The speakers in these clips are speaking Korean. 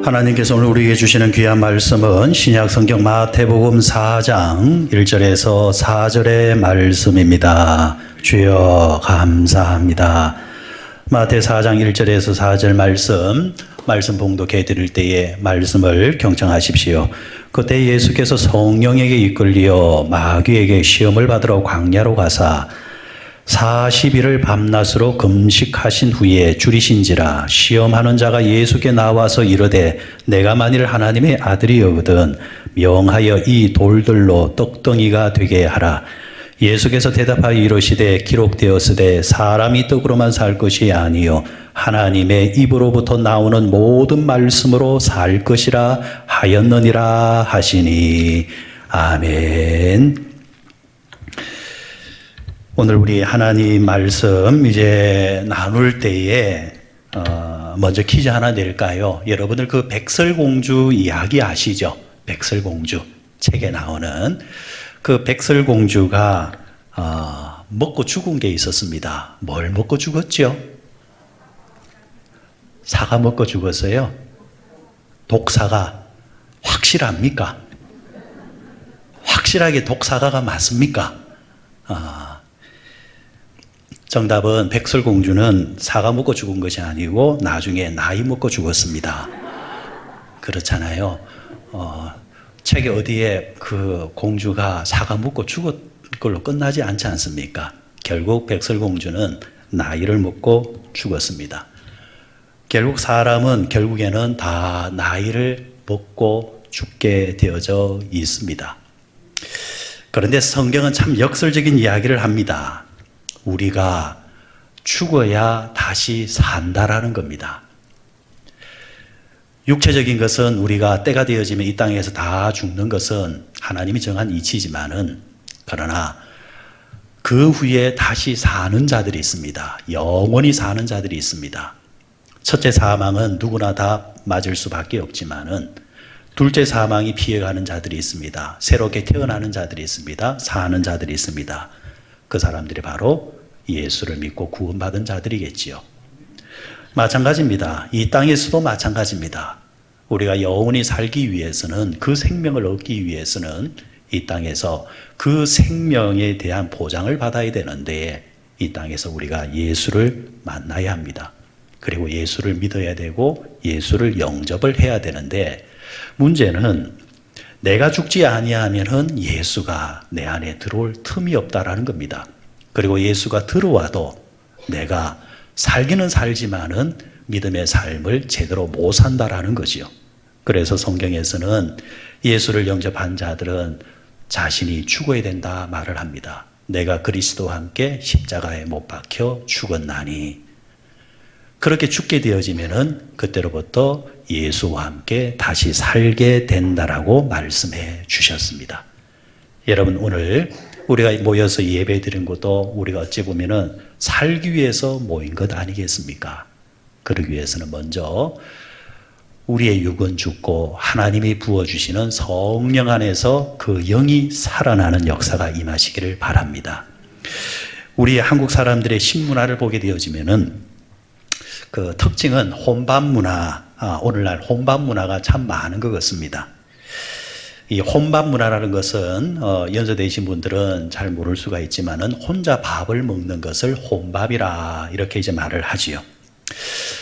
하나님께서 오늘 우리에게 주시는 귀한 말씀은 신약 성경 마태복음 4장 1절에서 4절의 말씀입니다. 주여 감사합니다. 마태 4장 1절에서 4절 말씀 봉독해 드릴 때에 말씀을 경청하십시오. 그때 예수께서 성령에게 이끌려 마귀에게 시험을 받으러 광야로 가사 40일을 밤낮으로 금식하신 후에 줄이신지라. 시험하는 자가 예수께 나와서 이르되 내가 만일 하나님의 아들이거든 명하여 이 돌들로 떡덩이가 되게 하라. 예수께서 대답하여 이르시되 기록되었으되 사람이 떡으로만 살 것이 아니요 하나님의 입으로부터 나오는 모든 말씀으로 살 것이라 하였느니라 하시니. 아멘. 오늘 우리 하나님 말씀 이제 나눌 때에 먼저 퀴즈 하나 낼까요? 여러분들 그 백설공주 이야기 아시죠? 백설공주 책에 나오는 그 백설공주가 먹고 죽은 게 있었습니다. 뭘 먹고 죽었죠? 사과 먹고 죽었어요. 독사가 확실합니까? 확실하게 독사과가 맞습니까? 정답은 백설공주는 사과 먹고 죽은 것이 아니고 나중에 나이 먹고 죽었습니다. 그렇잖아요. 책에 어디에 그 공주가 사과 먹고 죽은 걸로 끝나지 않지 않습니까? 결국 백설공주는 나이를 먹고 죽었습니다. 결국 사람은 결국에는 다 나이를 먹고 죽게 되어져 있습니다. 그런데 성경은 참 역설적인 이야기를 합니다. 우리가 죽어야 다시 산다라는 겁니다. 육체적인 것은 우리가 때가 되어지면 이 땅에서 다 죽는 것은 하나님이 정한 이치지만은 그러나 그 후에 다시 사는 자들이 있습니다. 영원히 사는 자들이 있습니다. 첫째 사망은 누구나 다 맞을 수밖에 없지만은 둘째 사망이 피해가는 자들이 있습니다. 새롭게 태어나는 자들이 있습니다. 사는 자들이 있습니다. 그 사람들이 바로 예수를 믿고 구원받은 자들이겠지요. 마찬가지입니다. 이 땅에서도 마찬가지입니다. 우리가 영원히 살기 위해서는, 그 생명을 얻기 위해서는 이 땅에서 그 생명에 대한 보장을 받아야 되는데 이 땅에서 우리가 예수를 만나야 합니다. 그리고 예수를 믿어야 되고 예수를 영접을 해야 되는데 문제는 내가 죽지 아니하면은 예수가 내 안에 들어올 틈이 없다라는 겁니다. 그리고 예수가 들어와도 내가 살기는 살지만은 믿음의 삶을 제대로 못 산다라는 거지요. 그래서 성경에서는 예수를 영접한 자들은 자신이 죽어야 된다 말을 합니다. 내가 그리스도와 함께 십자가에 못 박혀 죽었나니. 그렇게 죽게 되어지면은 그때로부터 예수와 함께 다시 살게 된다라고 말씀해 주셨습니다. 여러분, 오늘 우리가 모여서 예배 드린 것도 우리가 어찌 보면은 살기 위해서 모인 것 아니겠습니까? 그러기 위해서는 먼저 우리의 육은 죽고 하나님이 부어주시는 성령 안에서 그 영이 살아나는 역사가 임하시기를 바랍니다. 우리 한국 사람들의 식문화를 보게 되어지면은 그 특징은 혼밥 문화, 오늘날 혼밥 문화가 참 많은 것 같습니다. 이 혼밥 문화라는 것은 연세되신 분들은 잘 모를 수가 있지만은 혼자 밥을 먹는 것을 혼밥이라 이렇게 이제 말을 하지요.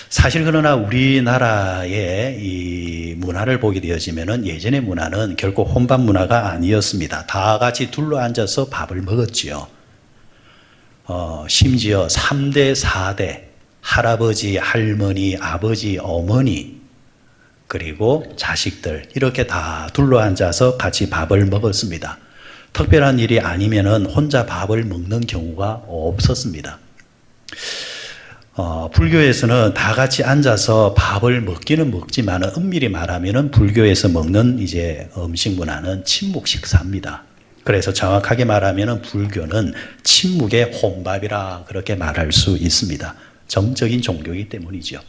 사실 그러나 우리나라의 이 문화를 보게 되어지면은 예전의 문화는 결코 혼밥 문화가 아니었습니다. 다 같이 둘러앉아서 밥을 먹었지요. 심지어 3대, 4대, 할아버지, 할머니, 아버지, 어머니, 그리고 자식들 이렇게 다 둘러앉아서 같이 밥을 먹었습니다. 특별한 일이 아니면은 혼자 밥을 먹는 경우가 없었습니다. 불교에서는 다 같이 앉아서 밥을 먹기는 먹지만 엄밀히 말하면은 불교에서 먹는 이제 음식 문화는 침묵 식사입니다. 그래서 정확하게 말하면은 불교는 침묵의 혼밥이라 그렇게 말할 수 있습니다. 정적인 종교이기 때문이죠.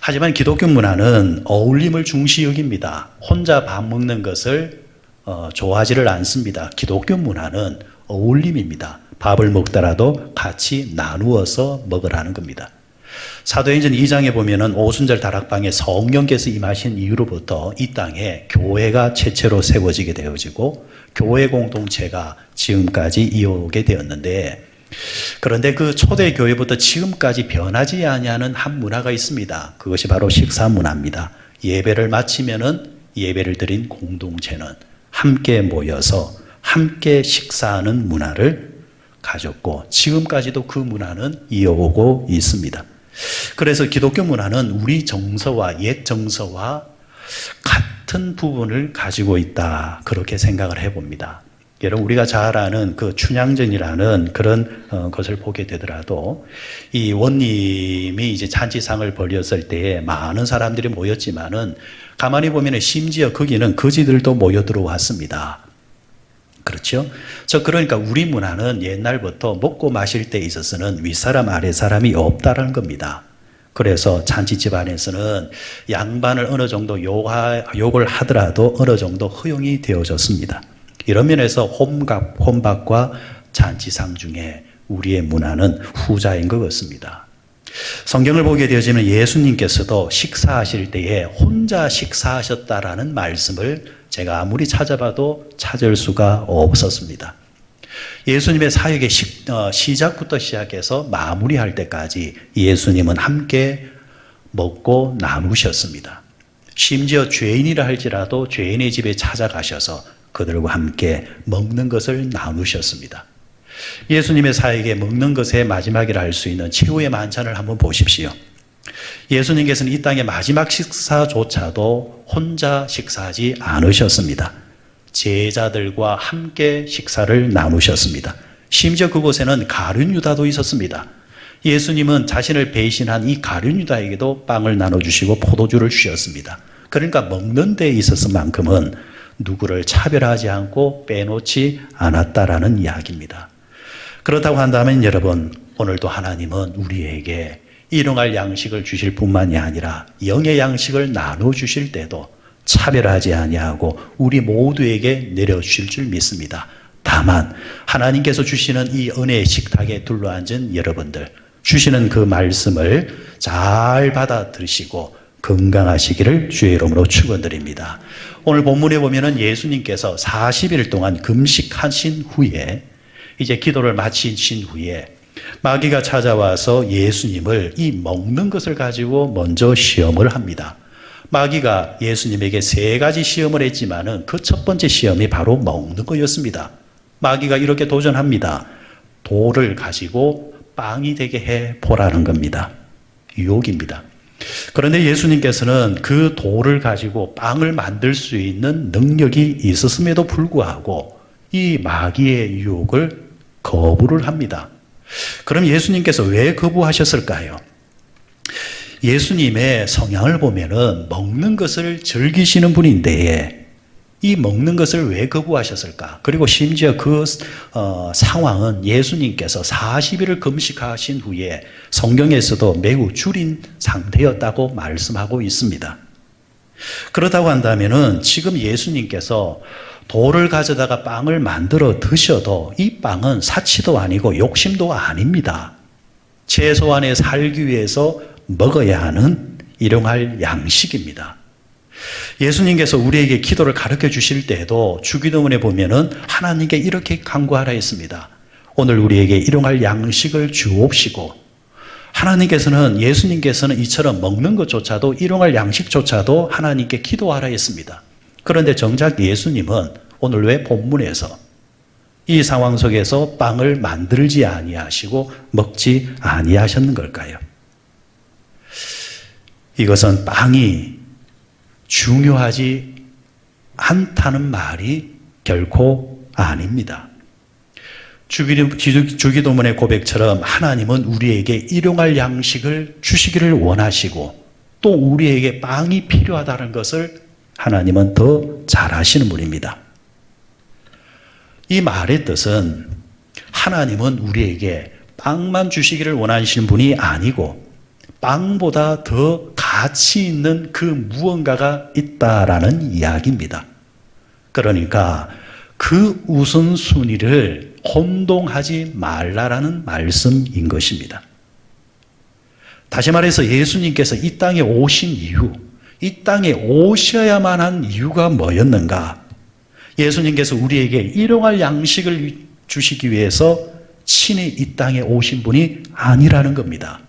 하지만 기독교 문화는 어울림을 중시 여깁니다. 혼자 밥 먹는 것을 좋아하지를 않습니다. 기독교 문화는 어울림입니다. 밥을 먹더라도 같이 나누어서 먹으라는 겁니다. 사도행전 2장에 보면은 오순절 다락방에 성령께서 임하신 이후로부터 이 땅에 교회가 최초로 세워지게 되어지고 교회 공동체가 지금까지 이어오게 되었는데, 그런데 그 초대 교회부터 지금까지 변하지 아니하는 한 문화가 있습니다. 그것이 바로 식사 문화입니다. 예배를 마치면은 예배를 드린 공동체는 함께 모여서 함께 식사하는 문화를 가졌고, 지금까지도 그 문화는 이어오고 있습니다. 그래서 기독교 문화는 우리 정서와 옛 정서와 같은 부분을 가지고 있다, 그렇게 생각을 해봅니다. 여러분, 우리가 잘 아는 그 춘향전이라는 그런 것을 보게 되더라도, 이 원님이 이제 잔치상을 벌였을 때에 많은 사람들이 모였지만은 가만히 보면은 심지어 거기는 거지들도 모여 들어왔습니다. 그렇죠? 그러니까 우리 문화는 옛날부터 먹고 마실 때 있어서는 윗사람 아랫사람이 없다라는 겁니다. 그래서 잔치집 안에서는 양반을 어느 정도 욕을 하더라도 어느 정도 허용이 되어졌습니다. 이런 면에서 혼밥과 잔치상 중에 우리의 문화는 후자인 것 같습니다. 성경을 보게 되어지면 예수님께서도 식사하실 때에 혼자 식사하셨다라는 말씀을 제가 아무리 찾아봐도 찾을 수가 없었습니다. 예수님의 사역의 시작부터 시작해서 마무리할 때까지 예수님은 함께 먹고 나누셨습니다. 심지어 죄인이라 할지라도 죄인의 집에 찾아가셔서 그들과 함께 먹는 것을 나누셨습니다. 예수님의 사역에 먹는 것의 마지막이라 할 수 있는 최후의 만찬을 한번 보십시오. 예수님께서는 이 땅의 마지막 식사조차도 혼자 식사하지 않으셨습니다. 제자들과 함께 식사를 나누셨습니다. 심지어 그곳에는 가룟 유다도 있었습니다. 예수님은 자신을 배신한 이 가룟 유다에게도 빵을 나눠주시고 포도주를 주셨습니다. 그러니까 먹는 데 있어서만큼은 누구를 차별하지 않고 빼놓지 않았다라는 이야기입니다. 그렇다고 한다면 여러분, 오늘도 하나님은 우리에게 일용할 양식을 주실 뿐만이 아니라 영의 양식을 나눠주실 때도 차별하지 아니하고 우리 모두에게 내려주실 줄 믿습니다. 다만 하나님께서 주시는 이 은혜의 식탁에 둘러앉은 여러분들, 주시는 그 말씀을 잘 받아들이시고 건강하시기를 주의 이름으로 축원드립니다. 오늘 본문에 보면은 예수님께서 40일 동안 금식하신 후에, 이제 기도를 마치신 후에 마귀가 찾아와서 예수님을 이 먹는 것을 가지고 먼저 시험을 합니다. 마귀가 예수님에게 3가지 시험을 했지만은 그 첫 번째 시험이 바로 먹는 거였습니다. 마귀가 이렇게 도전합니다. 돌을 가지고 빵이 되게 해 보라는 겁니다. 유혹입니다. 그런데 예수님께서는 그 돌을 가지고 빵을 만들 수 있는 능력이 있었음에도 불구하고 이 마귀의 유혹을 거부를 합니다. 그럼 예수님께서 왜 거부하셨을까요? 예수님의 성향을 보면은 먹는 것을 즐기시는 분인데 이 먹는 것을 왜 거부하셨을까? 그리고 심지어 그 상황은 예수님께서 40일을 금식하신 후에 성경에서도 매우 줄인 상태였다고 말씀하고 있습니다. 그렇다고 한다면은 지금 예수님께서 돌을 가져다가 빵을 만들어 드셔도 이 빵은 사치도 아니고 욕심도 아닙니다. 최소한의 살기 위해서 먹어야 하는 일용할 양식입니다. 예수님께서 우리에게 기도를 가르쳐 주실 때에도 주기도문에 보면은 하나님께 이렇게 간구하라 했습니다. 오늘 우리에게 일용할 양식을 주옵시고, 하나님께서는, 예수님께서는 이처럼 먹는 것조차도, 일용할 양식조차도 하나님께 기도하라 했습니다. 그런데 정작 예수님은 오늘 왜 본문에서 이 상황 속에서 빵을 만들지 아니하시고 먹지 아니하셨는 걸까요? 이것은 빵이 중요하지 않다는 말이 결코 아닙니다. 주기도문의 고백처럼 하나님은 우리에게 일용할 양식을 주시기를 원하시고 또 우리에게 빵이 필요하다는 것을 하나님은 더 잘 아시는 분입니다. 이 말의 뜻은 하나님은 우리에게 빵만 주시기를 원하시는 분이 아니고 빵보다 더 가치 있는 그 무언가가 있다라는 이야기입니다. 그러니까 그 우선순위를 혼동하지 말라라는 말씀인 것입니다. 다시 말해서 예수님께서 이 땅에 오신 이유, 이 땅에 오셔야만 한 이유가 뭐였는가? 예수님께서 우리에게 일용할 양식을 주시기 위해서 친히 이 땅에 오신 분이 아니라는 겁니다.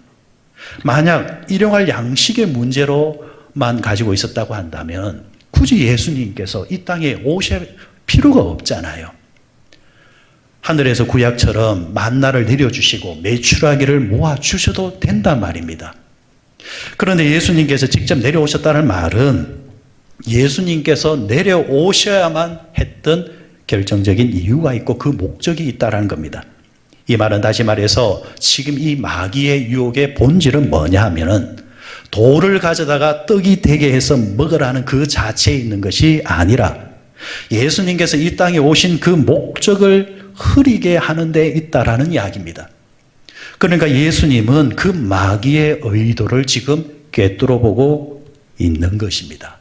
만약 일용할 양식의 문제로만 가지고 있었다고 한다면 굳이 예수님께서 이 땅에 오실 필요가 없잖아요. 하늘에서 구약처럼 만나를 내려주시고 메추라기를 모아주셔도 된단 말입니다. 그런데 예수님께서 직접 내려오셨다는 말은 예수님께서 내려오셔야만 했던 결정적인 이유가 있고 그 목적이 있다는 겁니다. 이 말은 다시 말해서 지금 이 마귀의 유혹의 본질은 뭐냐 하면은 돌을 가져다가 떡이 되게 해서 먹으라는 그 자체에 있는 것이 아니라 예수님께서 이 땅에 오신 그 목적을 흐리게 하는 데 있다라는 이야기입니다. 그러니까 예수님은 그 마귀의 의도를 지금 꿰뚫어 보고 있는 것입니다.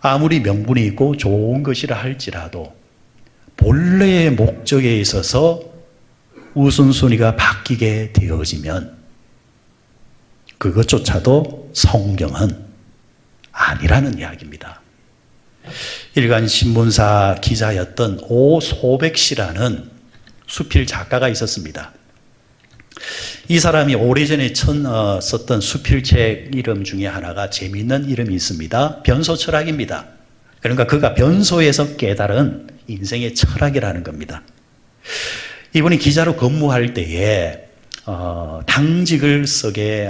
아무리 명분이 있고 좋은 것이라 할지라도 본래의 목적에 있어서 우선순위가 바뀌게 되어지면 그것조차도 성경은 아니라는 이야기입니다. 일간 신문사 기자였던 오소백 씨라는 수필 작가가 있었습니다. 이 사람이 오래전에 썼던 수필책 이름 중에 하나가 재미있는 이름이 있습니다. 변소철학입니다. 그러니까 그가 변소에서 깨달은 인생의 철학이라는 겁니다. 이분이 기자로 근무할 때에 당직을 쓰게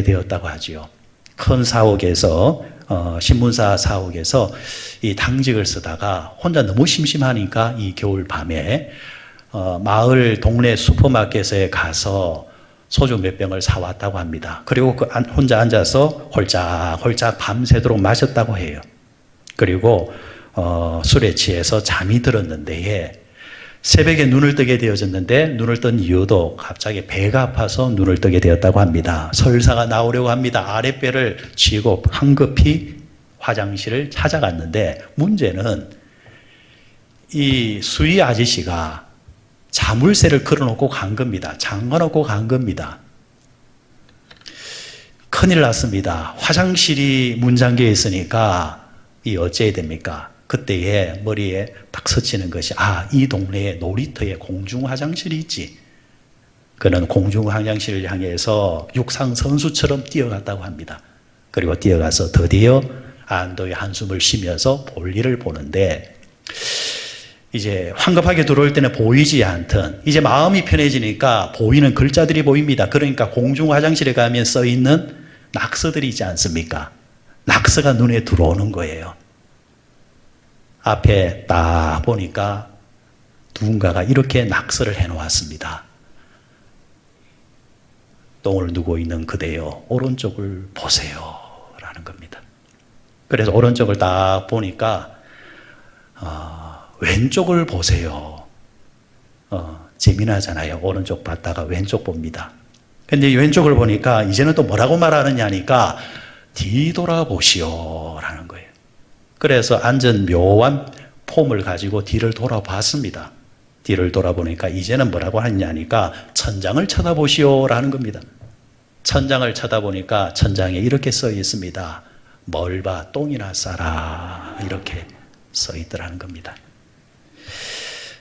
되었다고 하지요. 큰 사옥에서 신문사 사옥에서 이 당직을 쓰다가 혼자 너무 심심하니까 이 겨울 밤에 마을 동네 슈퍼마켓에 가서 소주 몇 병을 사왔다고 합니다. 그리고 혼자 앉아서 홀짝홀짝 밤새도록 마셨다고 해요. 그리고 술에 취해서 잠이 들었는데 새벽에 눈을 뜨게 되어졌는데 눈을 뜬 이유도 갑자기 배가 아파서 눈을 뜨게 되었다고 합니다. 설사가 나오려고 합니다. 아랫배를 쥐고 황급히 화장실을 찾아갔는데 문제는 이 수의 아저씨가 자물쇠를 걸어놓고 간 겁니다. 잠가놓고 간 겁니다. 큰일 났습니다. 화장실이 문 잠겨 있으니까 이 어째야 됩니까? 그때에 머리에 딱 스치는 것이 이 동네에 놀이터에 공중 화장실이 있지. 그는 공중 화장실을 향해서 육상 선수처럼 뛰어갔다고 합니다. 그리고 뛰어가서 드디어 안도의 한숨을 쉬면서 볼일을 보는데 이제 황급하게 들어올 때는 보이지 않던 이제 마음이 편해지니까 보이는 글자들이 보입니다. 그러니까 공중 화장실에 가면 써 있는 낙서들이 있지 않습니까? 낙서가 눈에 들어오는 거예요. 앞에 딱 보니까 누군가가 이렇게 낙서를 해놓았습니다. 똥을 누고 있는 그대여 오른쪽을 보세요 라는 겁니다. 그래서 오른쪽을 딱 보니까 왼쪽을 보세요. 재미나잖아요. 오른쪽 봤다가 왼쪽 봅니다. 근데 왼쪽을 보니까 이제는 또 뭐라고 말하느냐 하니까 뒤돌아보시오 라는 거예요. 그래서 앉은 묘한 폼을 가지고 뒤를 돌아봤습니다. 뒤를 돌아보니까 이제는 뭐라고 하느냐니까 천장을 쳐다보시오 라는 겁니다. 천장을 쳐다보니까 천장에 이렇게 써 있습니다. 뭘 봐 똥이나 싸라 이렇게 써 있더라는 겁니다.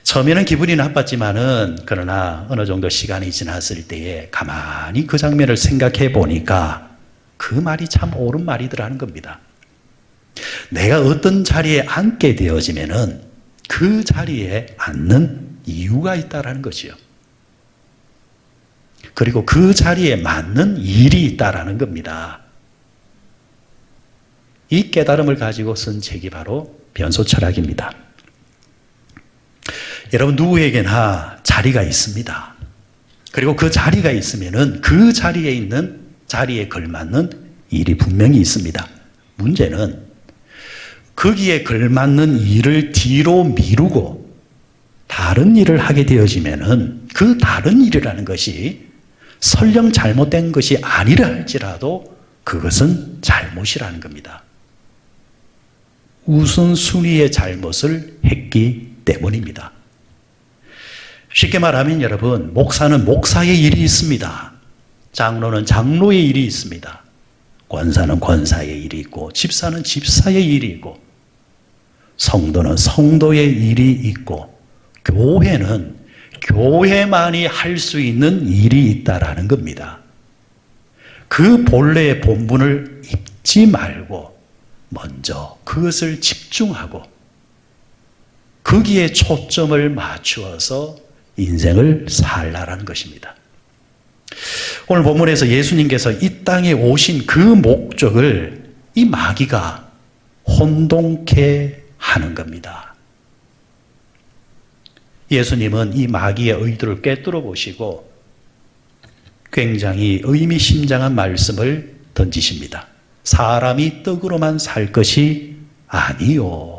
처음에는 기분이 나빴지만은 그러나 어느 정도 시간이 지났을 때에 가만히 그 장면을 생각해 보니까 그 말이 참 옳은 말이더라는 겁니다. 내가 어떤 자리에 앉게 되어지면은 그 자리에 앉는 이유가 있다라는 것이요. 그리고 그 자리에 맞는 일이 있다라는 겁니다. 이 깨달음을 가지고 쓴 책이 바로 변소철학입니다. 여러분 누구에게나 자리가 있습니다. 그리고 그 자리가 있으면은 그 자리에 있는 자리에 걸맞는 일이 분명히 있습니다. 문제는 거기에 걸맞는 일을 뒤로 미루고 다른 일을 하게 되어지면은 그 다른 일이라는 것이 설령 잘못된 것이 아니라 할지라도 그것은 잘못이라는 겁니다. 우선순위의 잘못을 했기 때문입니다. 쉽게 말하면 여러분, 목사는 목사의 일이 있습니다. 장로는 장로의 일이 있습니다. 권사는 권사의 일이 있고, 집사는 집사의 일이 있고, 성도는 성도의 일이 있고, 교회는 교회만이 할 수 있는 일이 있다라는 겁니다. 그 본래의 본분을 잊지 말고 먼저 그것을 집중하고 거기에 초점을 맞추어서 인생을 살라라는 것입니다. 오늘 본문에서 예수님께서 이 땅에 오신 그 목적을 이 마귀가 혼동케 하는 겁니다. 예수님은 이 마귀의 의도를 꿰뚫어 보시고 굉장히 의미심장한 말씀을 던지십니다. 사람이 떡으로만 살 것이 아니요.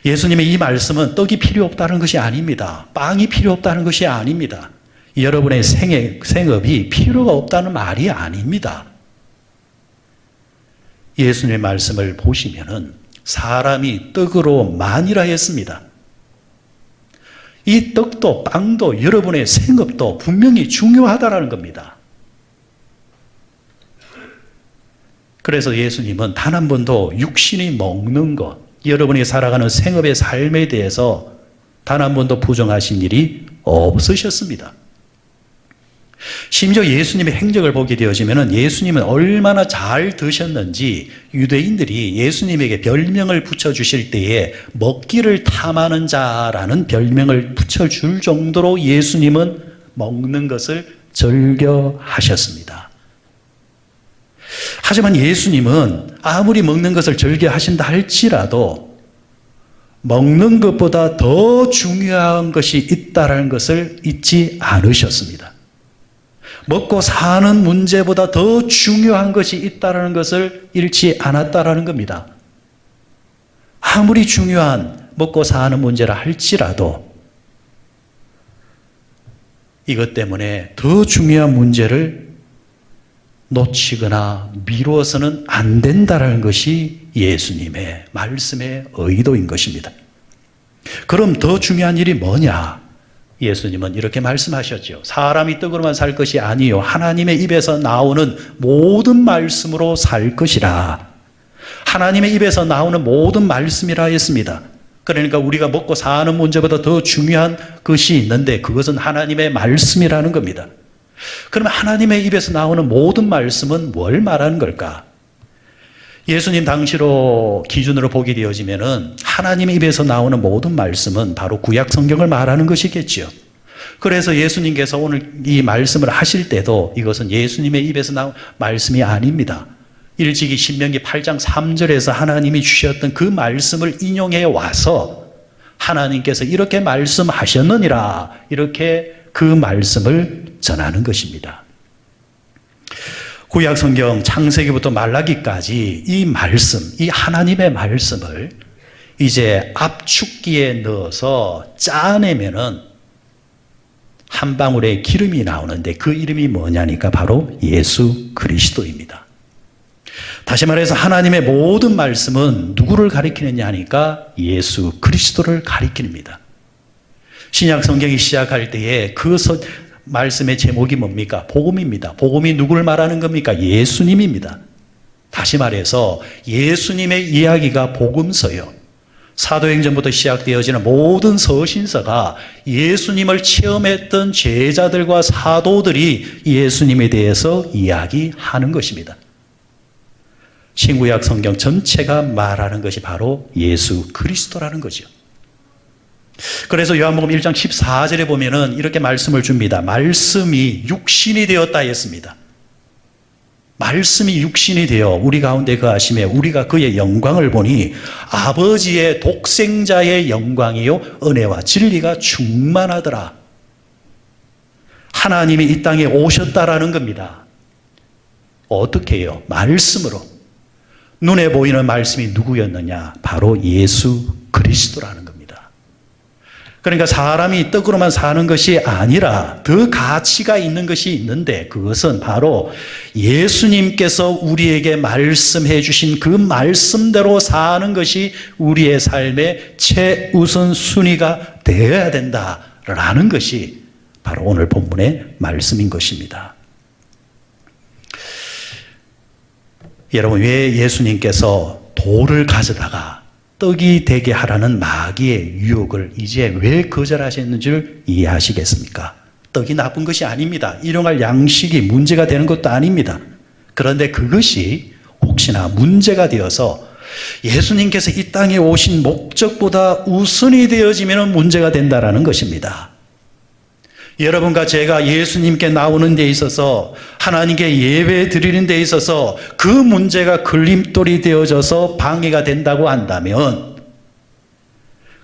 예수님의 이 말씀은 떡이 필요 없다는 것이 아닙니다. 빵이 필요 없다는 것이 아닙니다. 여러분의 생업이 필요가 없다는 말이 아닙니다. 예수님의 말씀을 보시면은 사람이 떡으로만이라 했습니다. 이 떡도 빵도 여러분의 생업도 분명히 중요하다라는 겁니다. 그래서 예수님은 단 한 번도 육신이 먹는 것, 여러분이 살아가는 생업의 삶에 대해서 단 한 번도 부정하신 일이 없으셨습니다. 심지어 예수님의 행적을 보게 되어지면 예수님은 얼마나 잘 드셨는지 유대인들이 예수님에게 별명을 붙여주실 때에 먹기를 탐하는 자라는 별명을 붙여줄 정도로 예수님은 먹는 것을 즐겨 하셨습니다. 하지만 예수님은 아무리 먹는 것을 즐겨 하신다 할지라도 먹는 것보다 더 중요한 것이 있다는 것을 잊지 않으셨습니다. 먹고 사는 문제보다 더 중요한 것이 있다는 것을 잃지 않았다는 겁니다. 아무리 중요한 먹고 사는 문제라 할지라도 이것 때문에 더 중요한 문제를 놓치거나 미루어서는 안 된다는 것이 예수님의 말씀의 의도인 것입니다. 그럼 더 중요한 일이 뭐냐? 예수님은 이렇게 말씀하셨죠. 사람이 떡으로만 살 것이 아니요 하나님의 입에서 나오는 모든 말씀으로 살 것이라. 하나님의 입에서 나오는 모든 말씀이라 했습니다. 그러니까 우리가 먹고 사는 문제보다 더 중요한 것이 있는데 그것은 하나님의 말씀이라는 겁니다. 그러면 하나님의 입에서 나오는 모든 말씀은 뭘 말하는 걸까? 예수님 당시로 기준으로 보게 되어지면은 하나님의 입에서 나오는 모든 말씀은 바로 구약 성경을 말하는 것이겠죠. 그래서 예수님께서 오늘 이 말씀을 하실 때도 이것은 예수님의 입에서 나온 말씀이 아닙니다. 일찍이 신명기 8장 3절에서 하나님이 주셨던 그 말씀을 인용해 와서 하나님께서 이렇게 말씀하셨느니라 이렇게 그 말씀을 전하는 것입니다. 구약 성경 창세기부터 말라기까지 이 말씀, 이 하나님의 말씀을 이제 압축기에 넣어서 짜내면은 한 방울의 기름이 나오는데 그 이름이 뭐냐니까 바로 예수 그리스도입니다. 다시 말해서 하나님의 모든 말씀은 누구를 가리키느냐 하니까 예수 그리스도를 가리킵니다. 신약 성경이 시작할 때에 그 말씀의 제목이 뭡니까? 복음입니다. 복음이 누구를 말하는 겁니까? 예수님입니다. 다시 말해서 예수님의 이야기가 복음서요. 사도행전부터 시작되어지는 모든 서신서가 예수님을 체험했던 제자들과 사도들이 예수님에 대해서 이야기하는 것입니다. 신구약 성경 전체가 말하는 것이 바로 예수 그리스도라는 거죠. 그래서 요한복음 1장 14절에 보면은 이렇게 말씀을 줍니다. 말씀이 육신이 되었다 했습니다. 말씀이 육신이 되어 우리 가운데 거하심에 우리가 그의 영광을 보니 아버지의 독생자의 영광이요 은혜와 진리가 충만하더라. 하나님이 이 땅에 오셨다라는 겁니다. 어떻게 해요? 말씀으로. 눈에 보이는 말씀이 누구였느냐? 바로 예수 그리스도라는 겁니다. 그러니까 사람이 떡으로만 사는 것이 아니라 더 가치가 있는 것이 있는데 그것은 바로 예수님께서 우리에게 말씀해 주신 그 말씀대로 사는 것이 우리의 삶의 최우선 순위가 되어야 된다라는 것이 바로 오늘 본문의 말씀인 것입니다. 여러분, 왜 예수님께서 돌을 가져다가 떡이 되게 하라는 마귀의 유혹을 이제 왜 거절하셨는 줄 이해하시겠습니까? 떡이 나쁜 것이 아닙니다. 일용할 양식이 문제가 되는 것도 아닙니다. 그런데 그것이 혹시나 문제가 되어서 예수님께서 이 땅에 오신 목적보다 우선이 되어지면 문제가 된다는 것입니다. 여러분과 제가 예수님께 나오는 데 있어서 하나님께 예배 드리는 데 있어서 그 문제가 걸림돌이 되어져서 방해가 된다고 한다면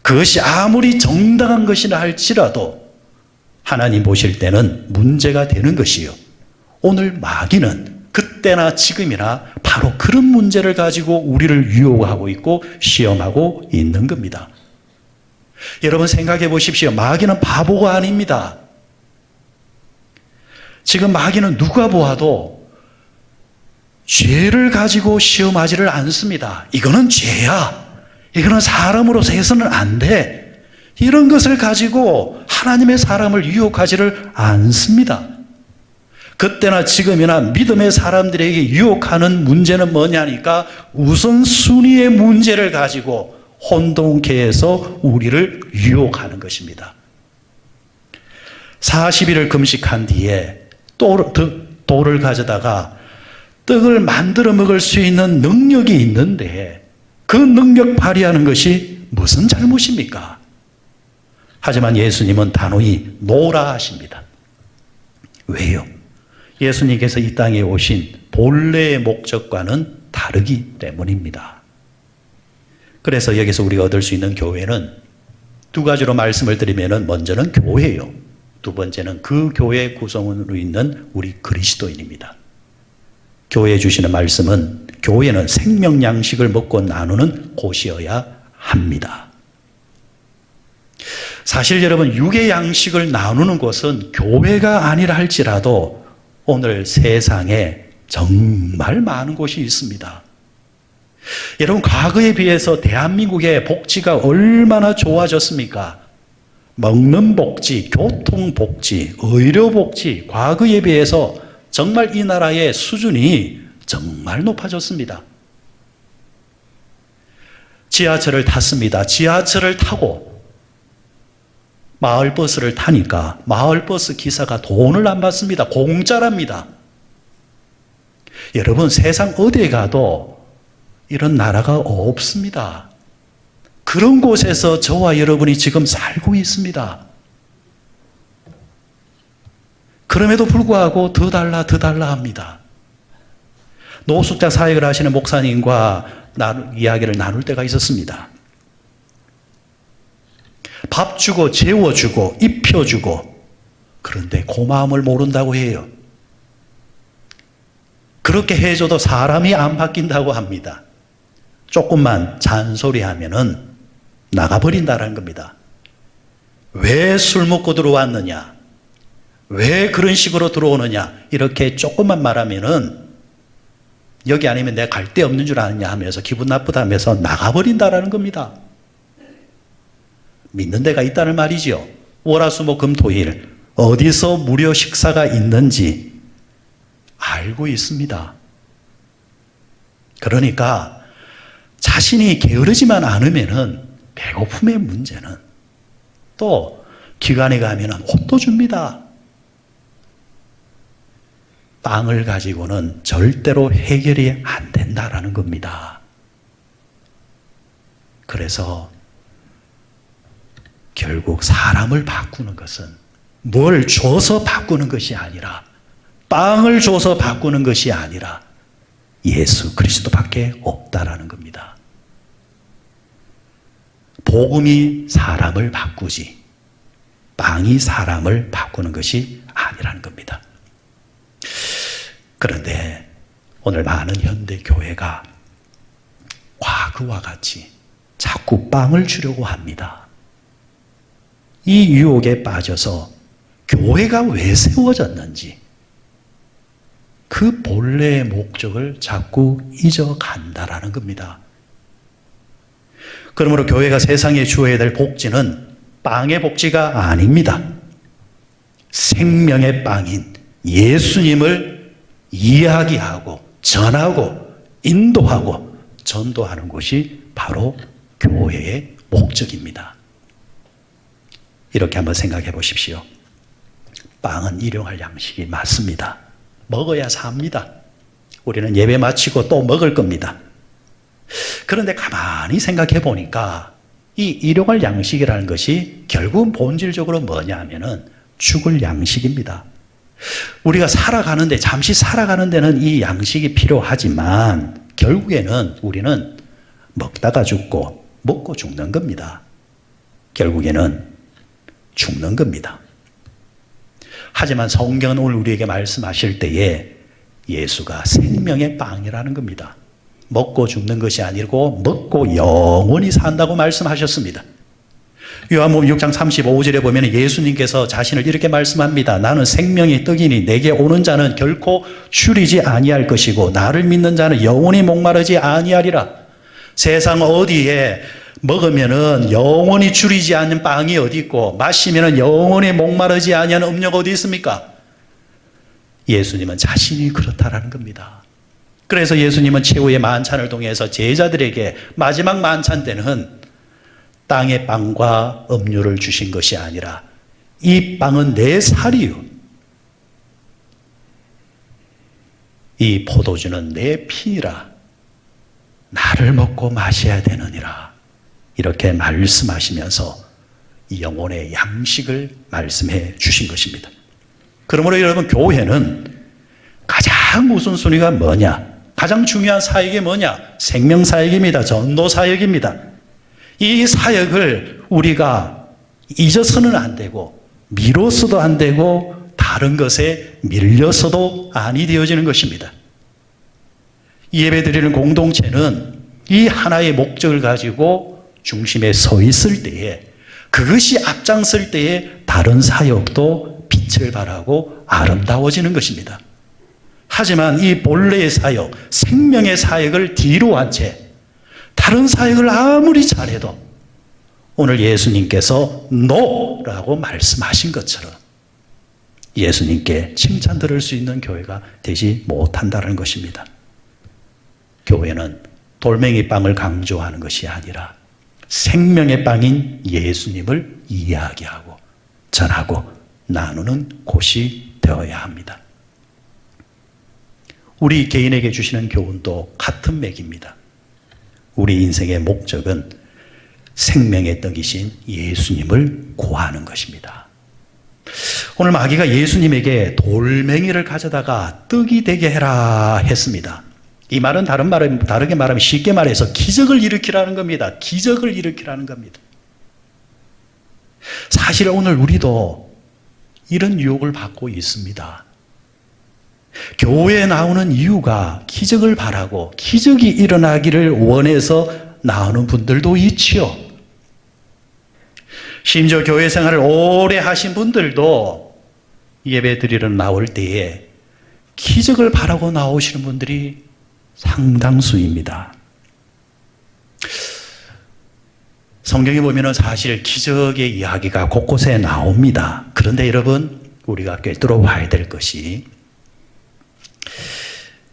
그것이 아무리 정당한 것이라 할지라도 하나님 보실 때는 문제가 되는 것이요. 오늘 마귀는 그때나 지금이나 바로 그런 문제를 가지고 우리를 유혹하고 있고 시험하고 있는 겁니다. 여러분 생각해 보십시오. 마귀는 바보가 아닙니다. 지금 마귀는 누가 보아도 죄를 가지고 시험하지를 않습니다. 이거는 죄야. 이거는 사람으로서 해서는 안 돼. 이런 것을 가지고 하나님의 사람을 유혹하지를 않습니다. 그때나 지금이나 믿음의 사람들에게 유혹하는 문제는 뭐냐니까 우선순위의 문제를 가지고 혼동케 해서 우리를 유혹하는 것입니다. 40일을 금식한 뒤에 돌을 가져다가 떡을 만들어 먹을 수 있는 능력이 있는데 그 능력 발휘하는 것이 무슨 잘못입니까? 하지만 예수님은 단호히 노라 하십니다. 왜요? 예수님께서 이 땅에 오신 본래의 목적과는 다르기 때문입니다. 그래서 여기서 우리가 얻을 수 있는 교회는 두 가지로 말씀을 드리면 먼저는 교회예요. 두 번째는 그 교회 구성원으로 있는 우리 그리스도인입니다. 교회에 주시는 말씀은 교회는 생명 양식을 먹고 나누는 곳이어야 합니다. 사실 여러분 육의 양식을 나누는 곳은 교회가 아니라 할지라도 오늘 세상에 정말 많은 곳이 있습니다. 여러분 과거에 비해서 대한민국의 복지가 얼마나 좋아졌습니까? 먹는 복지, 교통 복지, 의료 복지 과거에 비해서 정말 이 나라의 수준이 정말 높아졌습니다. 지하철을 탔습니다. 지하철을 타고 마을버스를 타니까 마을버스 기사가 돈을 안 받습니다. 공짜랍니다. 여러분 세상 어디에 가도 이런 나라가 없습니다. 그런 곳에서 저와 여러분이 지금 살고 있습니다. 그럼에도 불구하고 더 달라 합니다. 노숙자 사역을 하시는 목사님과 이야기를 나눌 때가 있었습니다. 밥 주고 재워주고 입혀주고 그런데 고마움을 모른다고 해요. 그렇게 해줘도 사람이 안 바뀐다고 합니다. 조금만 잔소리하면은 나가버린다는 겁니다. 왜 술 먹고 들어왔느냐? 왜 그런 식으로 들어오느냐? 이렇게 조금만 말하면은 여기 아니면 내가 갈 데 없는 줄 아느냐 하면서 기분 나쁘다 하면서 나가버린다라는 겁니다. 믿는 데가 있다는 말이죠. 월화수목금토일 어디서 무료 식사가 있는지 알고 있습니다. 그러니까 자신이 게으르지만 않으면은 배고픔의 문제는 또 기관에 가면은 옷도 줍니다. 빵을 가지고는 절대로 해결이 안 된다라는 겁니다. 그래서 결국 사람을 바꾸는 것은 뭘 줘서 바꾸는 것이 아니라 빵을 줘서 바꾸는 것이 아니라 예수 그리스도밖에 없다라는 겁니다. 복음이 사람을 바꾸지 빵이 사람을 바꾸는 것이 아니라는 겁니다. 그런데 오늘 많은 현대 교회가 과거와 같이 자꾸 빵을 주려고 합니다. 이 유혹에 빠져서 교회가 왜 세워졌는지 그 본래의 목적을 자꾸 잊어간다라는 겁니다. 그러므로 교회가 세상에 주어야 될 복지는 빵의 복지가 아닙니다. 생명의 빵인 예수님을 이야기하고 전하고 인도하고 전도하는 것이 바로 교회의 목적입니다. 이렇게 한번 생각해 보십시오. 빵은 일용할 양식이 맞습니다. 먹어야 삽니다. 우리는 예배 마치고 또 먹을 겁니다. 그런데 가만히 생각해 보니까 이 일용할 양식이라는 것이 결국은 본질적으로 뭐냐 하면은 죽을 양식입니다. 우리가 살아가는데, 잠시 살아가는 데는 이 양식이 필요하지만 결국에는 우리는 먹다가 죽고 먹고 죽는 겁니다. 결국에는 죽는 겁니다. 하지만 성경은 오늘 우리에게 말씀하실 때에 예수가 생명의 빵이라는 겁니다. 먹고 죽는 것이 아니고 먹고 영원히 산다고 말씀하셨습니다. 요한복음 6장 35절에 보면 예수님께서 자신을 이렇게 말씀합니다. 나는 생명의 떡이니 내게 오는 자는 결코 줄이지 아니할 것이고 나를 믿는 자는 영원히 목마르지 아니하리라. 세상 어디에 먹으면은 영원히 줄이지 않는 빵이 어디 있고 마시면은 영원히 목마르지 아니하는 음료가 어디 있습니까? 예수님은 자신이 그렇다라는 겁니다. 그래서 예수님은 최후의 만찬을 통해서 제자들에게 마지막 만찬 때는 땅의 빵과 음료를 주신 것이 아니라 이 빵은 내 살이요, 이 포도주는 내 피니라. 나를 먹고 마셔야 되느니라. 이렇게 말씀하시면서 이 영혼의 양식을 말씀해 주신 것입니다. 그러므로 여러분, 교회는 가장 우선순위가 뭐냐? 가장 중요한 사역이 뭐냐? 생명사역입니다. 전도사역입니다. 이 사역을 우리가 잊어서는 안 되고 미뤄서도 안 되고 다른 것에 밀려서도 아니 되어지는 것입니다. 예배드리는 공동체는 이 하나의 목적을 가지고 중심에 서 있을 때에, 그것이 앞장설 때에 다른 사역도 빛을 발하고 아름다워지는 것입니다. 하지만 이 본래의 사역, 생명의 사역을 뒤로 한 채 다른 사역을 아무리 잘해도 오늘 예수님께서 노라고 말씀하신 것처럼 예수님께 칭찬 들을 수 있는 교회가 되지 못한다는 것입니다. 교회는 돌멩이 빵을 강조하는 것이 아니라 생명의 빵인 예수님을 이야기하고 전하고 나누는 곳이 되어야 합니다. 우리 개인에게 주시는 교훈도 같은 맥입니다. 우리 인생의 목적은 생명의 떡이신 예수님을 구하는 것입니다. 오늘 마귀가 예수님에게 돌멩이를 가져다가 떡이 되게 해라 했습니다. 이 말은 다르게 말하면 쉽게 말해서 기적을 일으키라는 겁니다. 기적을 일으키라는 겁니다. 사실 오늘 우리도 이런 유혹을 받고 있습니다. 교회에 나오는 이유가 기적을 바라고 기적이 일어나기를 원해서 나오는 분들도 있지요. 심지어 교회 생활을 오래 하신 분들도 예배 드리러 나올 때에 기적을 바라고 나오시는 분들이 상당수입니다. 성경에 보면 사실 기적의 이야기가 곳곳에 나옵니다. 그런데 여러분, 우리가 꿰뚫어 봐야 될 것이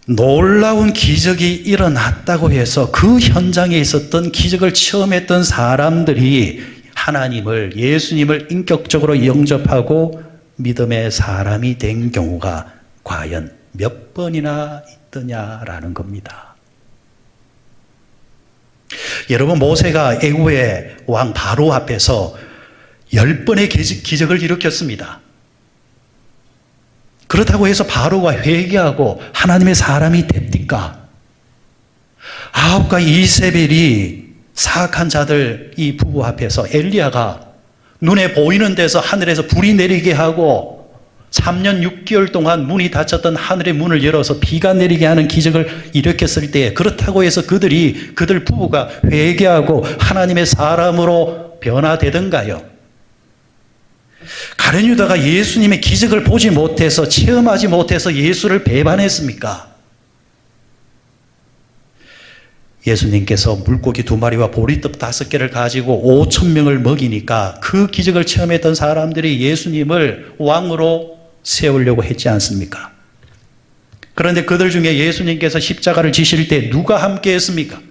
놀라운 기적이 일어났다고 해서 그 현장에 있었던 기적을 체험했던 사람들이 하나님을, 예수님을 인격적으로 영접하고 믿음의 사람이 된 경우가 과연 몇 번이나 있더냐라는 겁니다. 여러분, 모세가 애굽의 왕 바로 앞에서 10번의 기적을 일으켰습니다. 그렇다고 해서 바로가 회개하고 하나님의 사람이 됩니까? 아합과 이세벨이 사악한 자들 이 부부 앞에서 엘리야가 눈에 보이는 데서 하늘에서 불이 내리게 하고 3년 6개월 동안 문이 닫혔던 하늘의 문을 열어서 비가 내리게 하는 기적을 일으켰을 때, 그렇다고 해서 그들 부부가 회개하고 하나님의 사람으로 변화되던가요? 가룟 유다가 예수님의 기적을 보지 못해서, 체험하지 못해서 예수를 배반했습니까? 예수님께서 물고기 2마리와 보리떡 5개를 가지고 5,000명을 먹이니까 그 기적을 체험했던 사람들이 예수님을 왕으로 세우려고 했지 않습니까? 그런데 그들 중에 예수님께서 십자가를 지실 때 누가 함께 했습니까?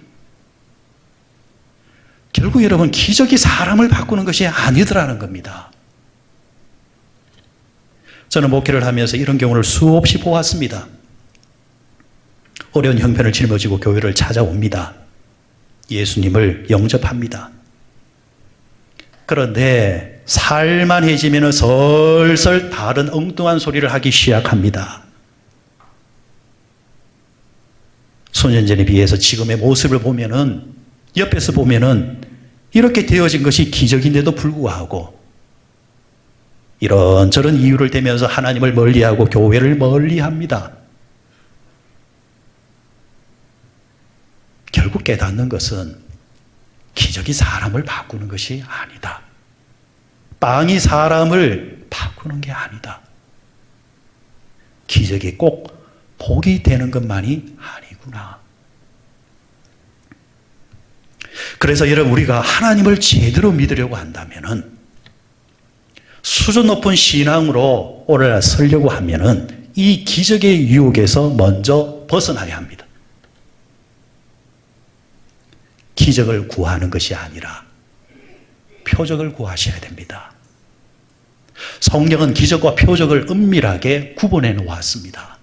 결국 여러분, 기적이 사람을 바꾸는 것이 아니더라는 겁니다. 저는 목회를 하면서 이런 경우를 수없이 보았습니다. 어려운 형편을 짊어지고 교회를 찾아옵니다. 예수님을 영접합니다. 그런데 살만해지면 설설 다른 엉뚱한 소리를 하기 시작합니다. 수년 전에 비해서 지금의 모습을 보면은, 옆에서 보면은 이렇게 되어진 것이 기적인데도 불구하고 이런저런 이유를 대면서 하나님을 멀리하고 교회를 멀리합니다. 결국 깨닫는 것은 기적이 사람을 바꾸는 것이 아니다. 빵이 사람을 바꾸는 게 아니다. 기적이 꼭 복이 되는 것만이 아니구나. 그래서 여러분, 우리가 하나님을 제대로 믿으려고 한다면은, 수준 높은 신앙으로 오늘날 서려고 하면은 이 기적의 유혹에서 먼저 벗어나야 합니다. 기적을 구하는 것이 아니라 표적을 구하셔야 됩니다. 성경은 기적과 표적을 은밀하게 구분해 놓았습니다.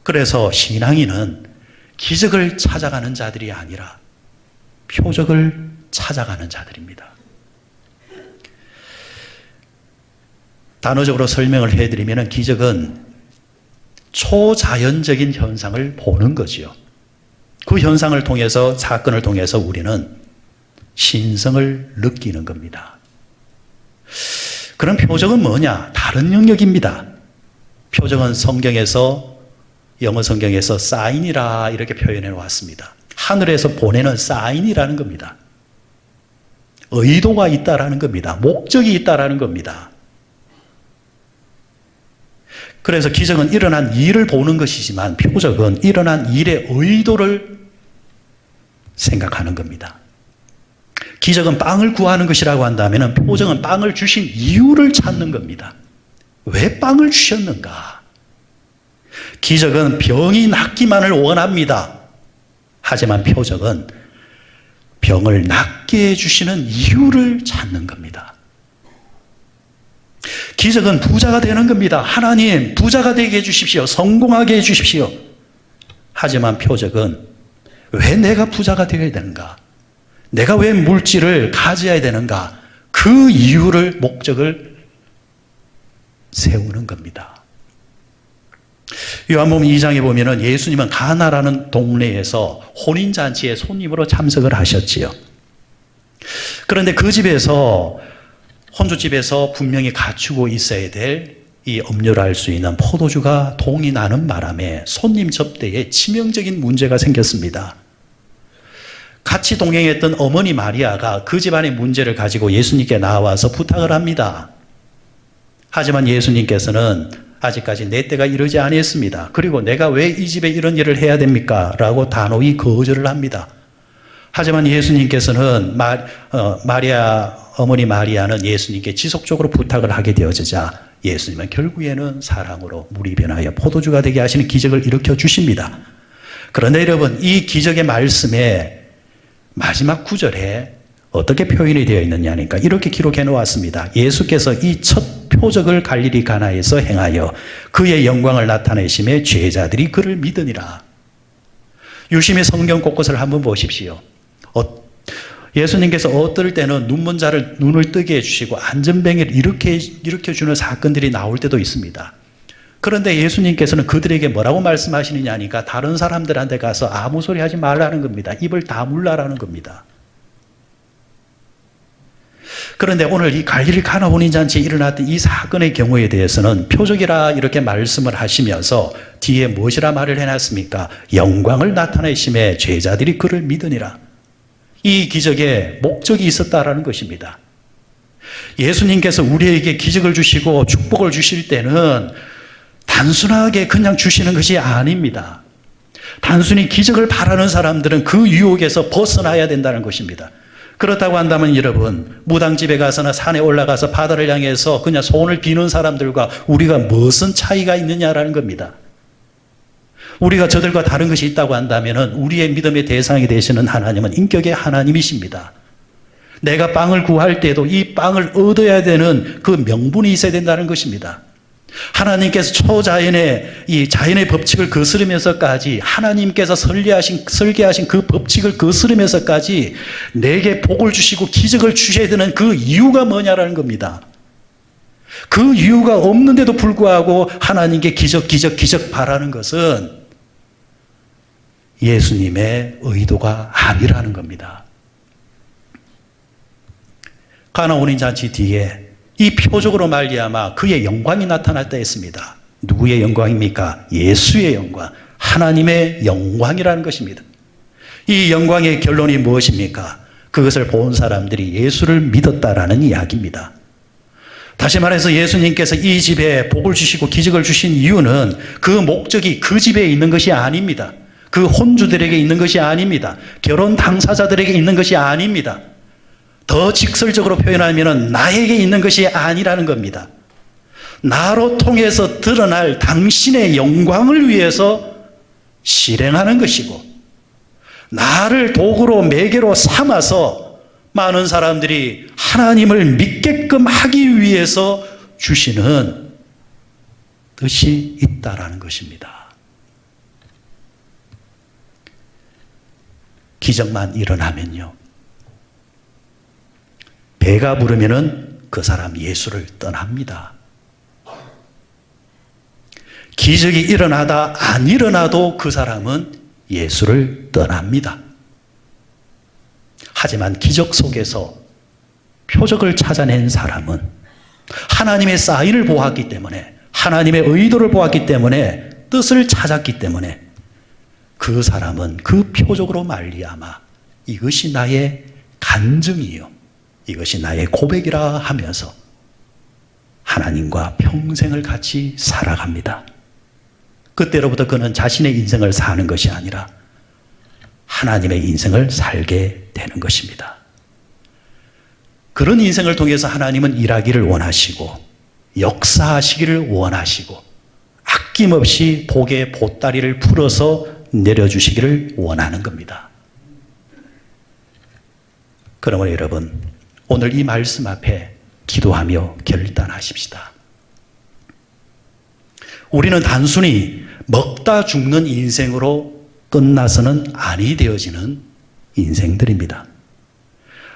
그래서 신앙인은 기적을 찾아가는 자들이 아니라 표적을 찾아가는 자들입니다. 단어적으로 설명을 해드리면 기적은 초자연적인 현상을 보는 거지요. 그 현상을 통해서, 사건을 통해서 우리는 신성을 느끼는 겁니다. 그럼 표적은 뭐냐? 다른 영역입니다. 표적은 성경에서, 영어 성경에서 사인이라 이렇게 표현해 놓았습니다. 하늘에서 보내는 사인이라는 겁니다. 의도가 있다라는 겁니다. 목적이 있다라는 겁니다. 그래서 기적은 일어난 일을 보는 것이지만 표적은 일어난 일의 의도를 생각하는 겁니다. 기적은 빵을 구하는 것이라고 한다면 표적은 빵을 주신 이유를 찾는 겁니다. 왜 빵을 주셨는가? 기적은 병이 낫기만을 원합니다. 하지만 표적은 병을 낫게 해주시는 이유를 찾는 겁니다. 기적은 부자가 되는 겁니다. 하나님, 부자가 되게 해주십시오. 성공하게 해주십시오. 하지만 표적은 왜 내가 부자가 되어야 되는가? 내가 왜 물질을 가져야 되는가? 그 이유를, 목적을 세우는 겁니다. 요한복음 2장에 보면은 예수님은 가나라는 동네에서 혼인잔치에 손님으로 참석을 하셨지요. 그런데 그 집에서, 혼주집에서 분명히 갖추고 있어야 될 이 음료를 할 수 있는 포도주가 동이 나는 바람에 손님 접대에 치명적인 문제가 생겼습니다. 같이 동행했던 어머니 마리아가 그 집안의 문제를 가지고 예수님께 나와서 부탁을 합니다. 하지만 예수님께서는 아직까지 내 때가 이르지 아니했습니다. 그리고 내가 왜 이 집에 이런 일을 해야 됩니까? 라고 단호히 거절을 합니다. 하지만 예수님께서는 어머니 마리아는 예수님께 지속적으로 부탁을 하게 되어지자 예수님은 결국에는 사랑으로 물이 변하여 포도주가 되게 하시는 기적을 일으켜 주십니다. 그런데 여러분, 이 기적의 말씀에 마지막 구절에 어떻게 표현이 되어 있느냐니까 이렇게 기록해 놓았습니다. 예수께서 이 첫 표적을 갈릴리 가나에서 행하여 그의 영광을 나타내심에 제자들이 그를 믿으니라. 유심히 성경 곳곳을 한번 보십시오. 예수님께서 어떨 때는 눈먼 자를 눈을 뜨게 해주시고 안전병을 일으켜주는 사건들이 나올 때도 있습니다. 그런데 예수님께서는 그들에게 뭐라고 말씀하시느냐 하니까 다른 사람들한테 가서 아무 소리 하지 말라는 겁니다. 입을 다물라라는 겁니다. 그런데 오늘 이 갈릴리 가나 혼인잔치에 일어났던 이 사건의 경우에 대해서는 표적이라 이렇게 말씀을 하시면서 뒤에 무엇이라 말을 해놨습니까? 영광을 나타내심에 제자들이 그를 믿으니라. 이 기적에 목적이 있었다라는 것입니다. 예수님께서 우리에게 기적을 주시고 축복을 주실 때는 단순하게 그냥 주시는 것이 아닙니다. 단순히 기적을 바라는 사람들은 그 유혹에서 벗어나야 된다는 것입니다. 그렇다고 한다면 여러분, 무당집에 가서나 산에 올라가서 바다를 향해서 그냥 손을 비는 사람들과 우리가 무슨 차이가 있느냐라는 겁니다. 우리가 저들과 다른 것이 있다고 한다면 우리의 믿음의 대상이 되시는 하나님은 인격의 하나님이십니다. 내가 빵을 구할 때도 이 빵을 얻어야 되는 그 명분이 있어야 된다는 것입니다. 하나님께서 초자연의 이 자연의 법칙을 거스르면서까지 하나님께서 설계하신 그 법칙을 거스르면서까지 내게 복을 주시고 기적을 주셔야 되는 그 이유가 뭐냐라는 겁니다. 그 이유가 없는데도 불구하고 하나님께 기적 바라는 것은 예수님의 의도가 아니라는 겁니다. 가나 혼인 잔치 뒤에 이 표적으로 말미암아 그의 영광이 나타났다 했습니다. 누구의 영광입니까? 예수의 영광, 하나님의 영광이라는 것입니다. 이 영광의 결론이 무엇입니까? 그것을 본 사람들이 예수를 믿었다라는 이야기입니다. 다시 말해서 예수님께서 이 집에 복을 주시고 기적을 주신 이유는 그 목적이 그 집에 있는 것이 아닙니다. 그 혼주들에게 있는 것이 아닙니다. 결혼 당사자들에게 있는 것이 아닙니다. 더 직설적으로 표현하면 나에게 있는 것이 아니라는 겁니다. 나로 통해서 드러날 당신의 영광을 위해서 실행하는 것이고, 나를 도구로 매개로 삼아서 많은 사람들이 하나님을 믿게끔 하기 위해서 주시는 뜻이 있다라는 것입니다. 기적만 일어나면요, 배가 부르면은 그 사람 예수를 떠납니다. 기적이 일어나다 안 일어나도 그 사람은 예수를 떠납니다. 하지만 기적 속에서 표적을 찾아낸 사람은 하나님의 사인을 보았기 때문에, 하나님의 의도를 보았기 때문에, 뜻을 찾았기 때문에 그 사람은 그 표적으로 말미암아 이것이 나의 간증이요, 이것이 나의 고백이라 하면서 하나님과 평생을 같이 살아갑니다. 그때로부터 그는 자신의 인생을 사는 것이 아니라 하나님의 인생을 살게 되는 것입니다. 그런 인생을 통해서 하나님은 일하기를 원하시고 역사하시기를 원하시고 아낌없이 복의 보따리를 풀어서 내려주시기를 원하는 겁니다. 그러므로 여러분, 오늘 이 말씀 앞에 기도하며 결단하십시다. 우리는 단순히 먹다 죽는 인생으로 끝나서는 아니 되어지는 인생들입니다.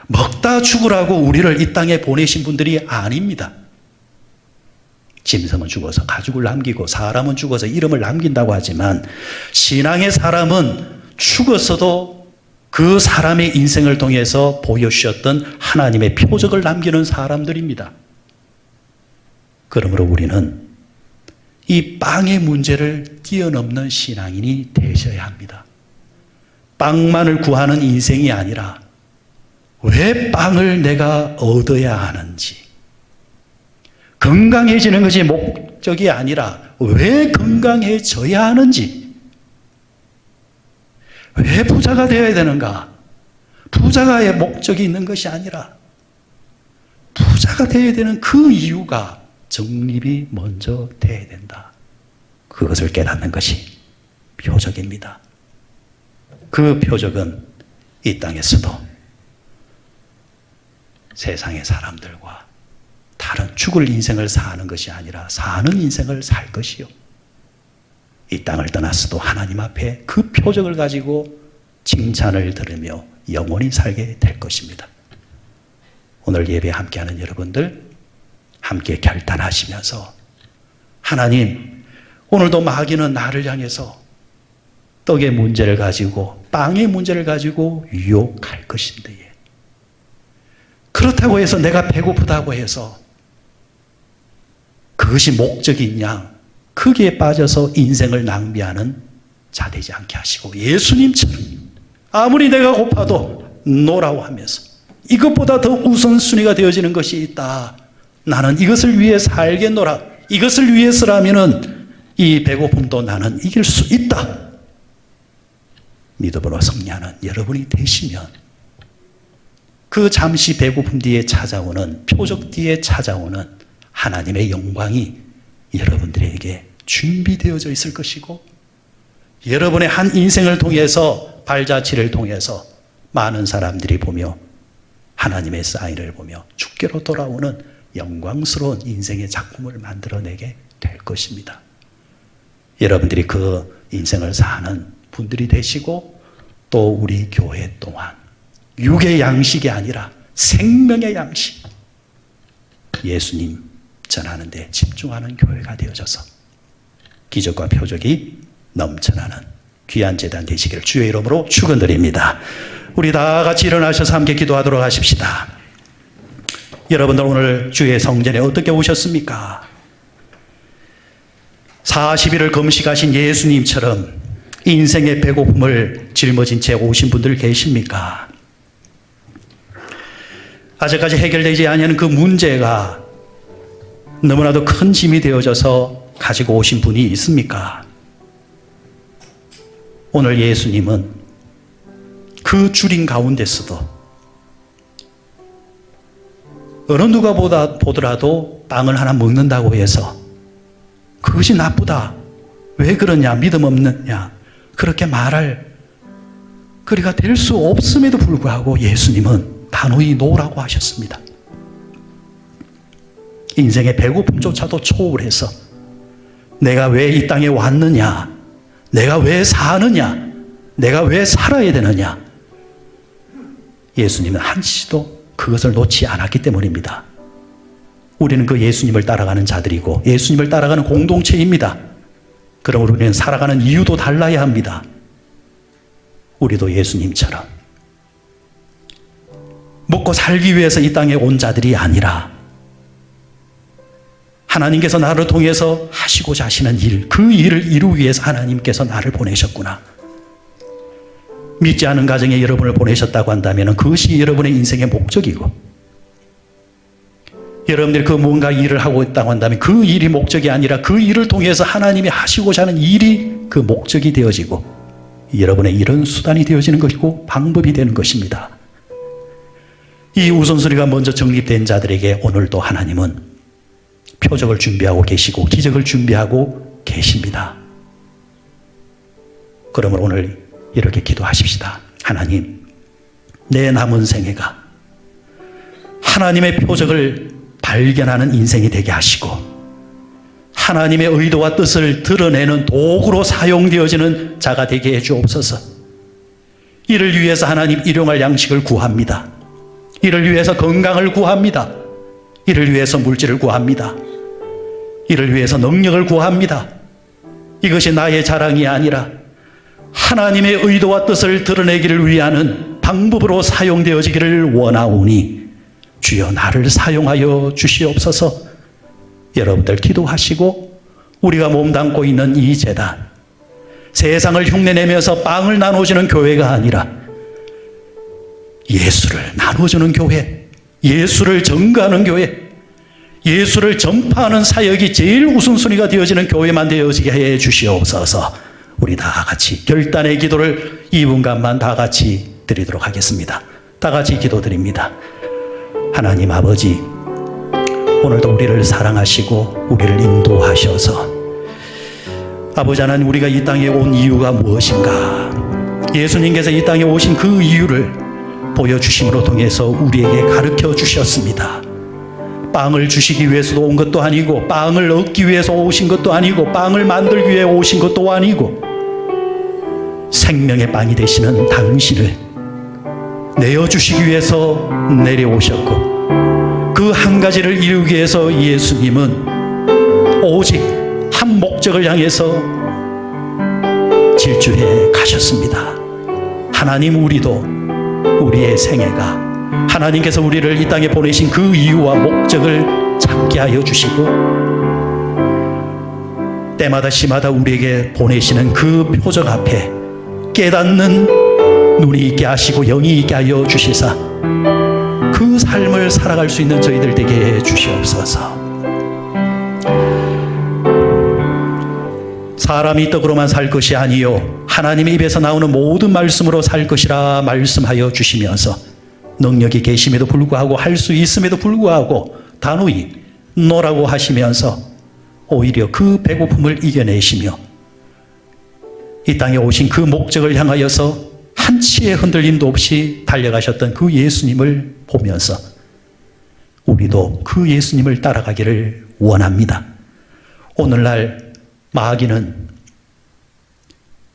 먹다 죽으라고 우리를 이 땅에 보내신 분들이 아닙니다. 짐승은 죽어서 가죽을 남기고 사람은 죽어서 이름을 남긴다고 하지만 신앙의 사람은 죽었어도 그 사람의 인생을 통해서 보여주셨던 하나님의 표적을 남기는 사람들입니다. 그러므로 우리는 이 빵의 문제를 뛰어넘는 신앙인이 되셔야 합니다. 빵만을 구하는 인생이 아니라 왜 빵을 내가 얻어야 하는지, 건강해지는 것이 목적이 아니라 왜 건강해져야 하는지, 왜 부자가 되어야 되는가? 부자가의 목적이 있는 것이 아니라 부자가 되어야 되는 그 이유가 정립이 먼저 되어야 된다. 그것을 깨닫는 것이 표적입니다. 그 표적은 이 땅에서도 세상의 사람들과 다른 죽을 인생을 사는 것이 아니라 사는 인생을 살 것이요, 이 땅을 떠났어도 하나님 앞에 그 표적을 가지고 칭찬을 들으며 영원히 살게 될 것입니다. 오늘 예배 함께하는 여러분들 함께 결단하시면서, 하나님, 오늘도 마귀는 나를 향해서 떡의 문제를 가지고 빵의 문제를 가지고 유혹할 것인데, 그렇다고 해서 내가 배고프다고 해서 그것이 목적인 양 크기에 빠져서 인생을 낭비하는 자 되지 않게 하시고, 예수님처럼 아무리 내가 고파도 노라고 하면서 이것보다 더 우선순위가 되어지는 것이 있다, 나는 이것을 위해 살겠노라, 이것을 위해서라면은 이 배고픔도 나는 이길 수 있다, 믿음으로 승리하는 여러분이 되시면 그 잠시 배고픔 뒤에 찾아오는, 표적 뒤에 찾아오는 하나님의 영광이 여러분들에게 준비되어져 있을 것이고, 여러분의 한 인생을 통해서, 발자취를 통해서 많은 사람들이 보며 하나님의 사인을 보며 주께로 돌아오는 영광스러운 인생의 작품을 만들어내게 될 것입니다. 여러분들이 그 인생을 사는 분들이 되시고, 또 우리 교회 또한 육의 양식이 아니라 생명의 양식, 예수님 전하는 데 집중하는 교회가 되어져서 기적과 표적이 넘쳐나는 귀한 제단 되시기를 주의 이름으로 축원드립니다. 우리 다 같이 일어나셔서 함께 기도하도록 하십시다. 여러분들 오늘 주의 성전에 어떻게 오셨습니까? 40일을 금식하신 예수님처럼 인생의 배고픔을 짊어진 채 오신 분들 계십니까? 아직까지 해결되지 않은 그 문제가 너무나도 큰 짐이 되어져서 가지고 오신 분이 있습니까? 오늘 예수님은 그 줄인 가운데서도 어느 누가 보더라도 빵을 하나 먹는다고 해서 그것이 나쁘다, 왜 그러냐, 믿음 없느냐, 그렇게 말할 거리가 될 수 없음에도 불구하고 예수님은 단호히 노라고 하셨습니다. 인생의 배고픔조차도 초월해서 내가 왜 이 땅에 왔느냐, 내가 왜 사느냐, 내가 왜 살아야 되느냐, 예수님은 한시도 그것을 놓지 않았기 때문입니다. 우리는 그 예수님을 따라가는 자들이고 예수님을 따라가는 공동체입니다. 그러므로 우리는 살아가는 이유도 달라야 합니다. 우리도 예수님처럼 먹고 살기 위해서 이 땅에 온 자들이 아니라 하나님께서 나를 통해서 하시고자 하시는 일, 그 일을 이루기 위해서 하나님께서 나를 보내셨구나. 믿지 않은 가정에 여러분을 보내셨다고 한다면 그것이 여러분의 인생의 목적이고, 여러분들이 그 뭔가 일을 하고 있다고 한다면 그 일이 목적이 아니라 그 일을 통해서 하나님이 하시고자 하는 일이 그 목적이 되어지고 여러분의 일은 수단이 되어지는 것이고 방법이 되는 것입니다. 이 우선순위가 먼저 정립된 자들에게 오늘도 하나님은 표적을 준비하고 계시고 기적을 준비하고 계십니다. 그러므로 오늘 이렇게 기도하십시다. 하나님, 내 남은 생애가 하나님의 표적을 발견하는 인생이 되게 하시고 하나님의 의도와 뜻을 드러내는 도구로 사용되어지는 자가 되게 해주옵소서. 이를 위해서 하나님 일용할 양식을 구합니다. 이를 위해서 건강을 구합니다. 이를 위해서 물질을 구합니다. 이를 위해서 능력을 구합니다. 이것이 나의 자랑이 아니라 하나님의 의도와 뜻을 드러내기를 위하는 방법으로 사용되어지기를 원하오니 주여 나를 사용하여 주시옵소서. 여러분들 기도하시고 우리가 몸담고 있는 이 제단, 세상을 흉내내면서 빵을 나눠주는 교회가 아니라 예수를 나눠주는 교회, 예수를 전가하는 교회, 예수를 전파하는 사역이 제일 우선순위가 되어지는 교회만 되어지게 해 주시옵소서. 우리 다 같이 결단의 기도를 2분간만 다 같이 드리도록 하겠습니다. 다 같이 기도드립니다. 하나님 아버지, 오늘도 우리를 사랑하시고 우리를 인도하셔서 아버지 하나님, 우리가 이 땅에 온 이유가 무엇인가, 예수님께서 이 땅에 오신 그 이유를 보여주심으로 통해서 우리에게 가르쳐 주셨습니다. 빵을 주시기 위해서 온 것도 아니고, 빵을 얻기 위해서 오신 것도 아니고, 빵을 만들기 위해 오신 것도 아니고, 생명의 빵이 되시는 당신을 내어주시기 위해서 내려오셨고, 그 한 가지를 이루기 위해서 예수님은 오직 한 목적을 향해서 질주해 가셨습니다. 하나님, 우리도 우리의 생애가 하나님께서 우리를 이 땅에 보내신 그 이유와 목적을 찾게 하여 주시고, 때마다 시마다 우리에게 보내시는 그 표적 앞에 깨닫는 눈이 있게 하시고 영이 있게 하여 주시사 그 삶을 살아갈 수 있는 저희들 되게 해 주시옵소서. 사람이 떡으로만 살 것이 아니요 하나님의 입에서 나오는 모든 말씀으로 살 것이라 말씀하여 주시면서 능력이 계심에도 불구하고 할 수 있음에도 불구하고 단호히 노라고 하시면서 오히려 그 배고픔을 이겨내시며 이 땅에 오신 그 목적을 향하여서 한치의 흔들림도 없이 달려가셨던 그 예수님을 보면서 우리도 그 예수님을 따라가기를 원합니다. 오늘날 마귀는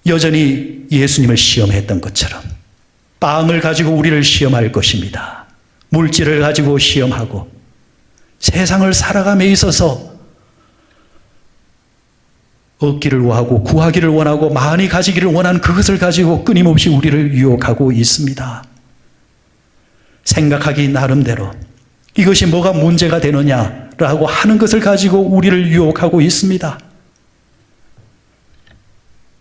여전히 예수님을 시험했던 것처럼 빵을 가지고 우리를 시험할 것입니다. 물질을 가지고 시험하고 세상을 살아감에 있어서 얻기를 원하고 구하기를 원하고 많이 가지기를 원하는 그것을 가지고 끊임없이 우리를 유혹하고 있습니다. 생각하기 나름대로 이것이 뭐가 문제가 되느냐라고 하는 것을 가지고 우리를 유혹하고 있습니다.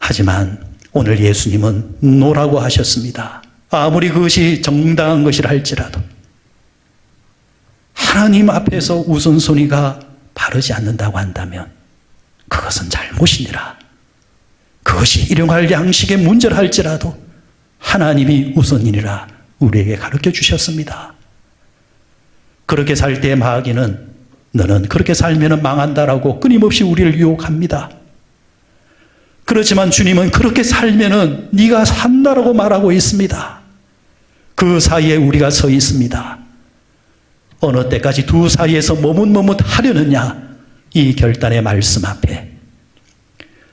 하지만 오늘 예수님은 노라고 하셨습니다. 아무리 그것이 정당한 것이라 할지라도 하나님 앞에서 우선순위가 바르지 않는다고 한다면 그것은 잘못이니라. 그것이 일용할 양식의 문제라 할지라도 하나님이 우선이니라 우리에게 가르쳐 주셨습니다. 그렇게 살 때 마귀는 너는 그렇게 살면 망한다라고 끊임없이 우리를 유혹합니다. 그렇지만 주님은 그렇게 살면은 네가 산다라고 말하고 있습니다. 그 사이에 우리가 서 있습니다. 어느 때까지 두 사이에서 머뭇머뭇하려느냐? 이 결단의 말씀 앞에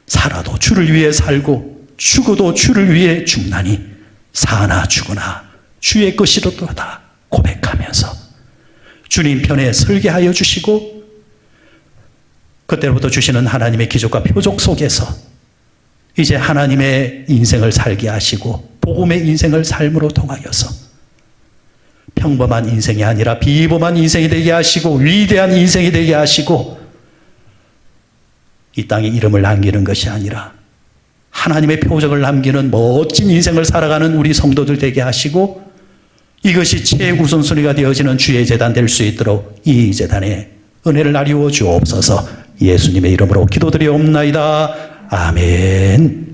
살아도 주를 위해 살고 죽어도 주를 위해 죽나니 사나 죽으나 주의 것이로다 고백하면서 주님 편에 설게 하여 주시고 그때부터 주시는 하나님의 기적과 표적 속에서 이제 하나님의 인생을 살게 하시고 복음의 인생을 삶으로 통하여서 평범한 인생이 아니라 비범한 인생이 되게 하시고 위대한 인생이 되게 하시고 이 땅에 이름을 남기는 것이 아니라 하나님의 표적을 남기는 멋진 인생을 살아가는 우리 성도들 되게 하시고 이것이 최우선순위가 되어지는 주의 재단 될 수 있도록 이 재단에 은혜를 나리워 주옵소서. 예수님의 이름으로 기도드리옵나이다. 아멘.